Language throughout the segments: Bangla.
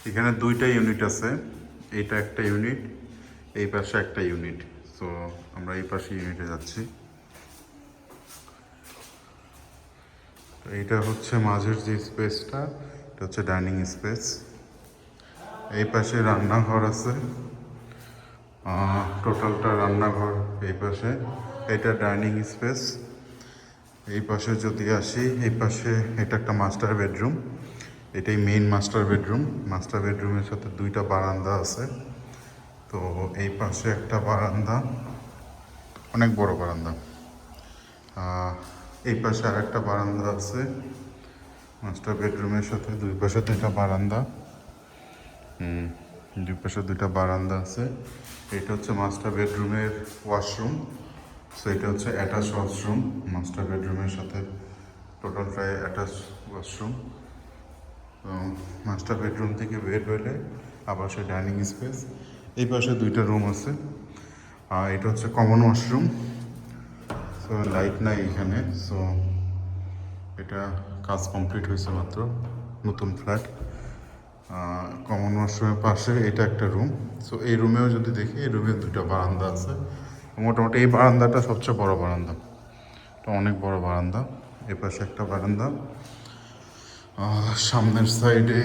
এখানে দুইটা ইউনিট আছে, এইটা একটা ইউনিট, এই পাশে একটা ইউনিট। সো আমরা এই পাশে ইউনিটে যাচ্ছি। তো এইটা হচ্ছে মাঝের যে স্পেসটা, এটা হচ্ছে ডাইনিং স্পেস। এই পাশে রান্নাঘর আছে, টোটালটা রান্নাঘর এই পাশে। এটা ডাইনিং স্পেস। এই পাশে যদি আসি, এই পাশে এটা একটা মাস্টার বেডরুম, এটাই মেইন মাস্টার বেডরুম। মাস্টার বেডরুমের সাথে দুইটা বারান্দা আছে। তো এই পাশে একটা বারান্দা, অনেক বড় বারান্দা। এই পাশে আর একটা বারান্দা আছে মাস্টার বেডরুমের সাথে, দুই পাশে দুইটা বারান্দা। দুই পাশে দুইটা বারান্দা আছে। এটা হচ্ছে মাস্টার বেডরুমের ওয়াশরুম। সো এটা হচ্ছে অ্যাটাচ ওয়াশরুম মাস্টার বেডরুমের সাথে, টোটালটাই অ্যাটাচ ওয়াশরুম। মাস্টার বেডরুম থেকে বের হলে আবার সে ডাইনিং স্পেস। এই পাশে দুইটা রুম আছে। আর এটা হচ্ছে কমন ওয়াশরুম। সো লাইট নাই এখানে, সো এটা কাজ কমপ্লিট হয়েছে মাত্র, নতুন ফ্ল্যাট। কমন ওয়াশরুমের পাশে এটা একটা রুম। সো এই রুমেও যদি দেখি, এই রুমে দুটো বারান্দা আছে। মোটামুটি এই বারান্দাটা সবচেয়ে বড় বারান্দা, এটা অনেক বড় বারান্দা। এ পাশে একটা বারান্দা, সামনের সাইডে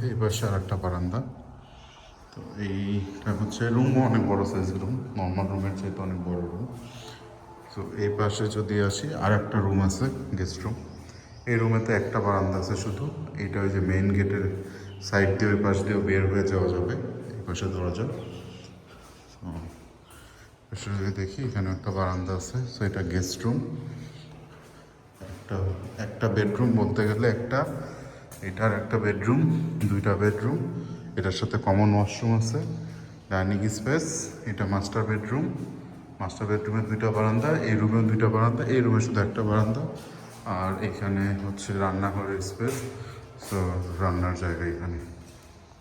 এই পাশে আর একটা বারান্দা। তো এইটা হচ্ছে রুমও অনেক বড় সাইজের রুম, নর্মাল রুমের চাইতে অনেক বড় রুম। তো এই পাশে যদি আসি, আর একটা রুম আছে গেস্ট রুম। এই রুমেতে একটা বারান্দা আছে শুধু। এইটা ওই যে মেইন গেটের সাইড দিয়ে ওই পাশ দিয়েও বের হয়ে যাওয়া যাবে, এই পাশে দরজা। পাশে যদি দেখি, এখানে একটা বারান্দা আছে। সো এটা গেস্ট রুম, একটা বেডরুম বলতে গেলে একটা, এটার একটা বেডরুম, দুইটা বেডরুম। এটার সাথে কমন ওয়াশরুম আছে, ডাইনিং স্পেস। এটা মাস্টার বেডরুম, মাস্টার বেডরুমের দুইটা বারান্দা, এই রুমেও দুইটা বারান্দা, এই রুমে শুধু একটা বারান্দা। আর এখানে হচ্ছে রান্নাঘরের স্পেস, সো রান্নার জায়গা এখানে।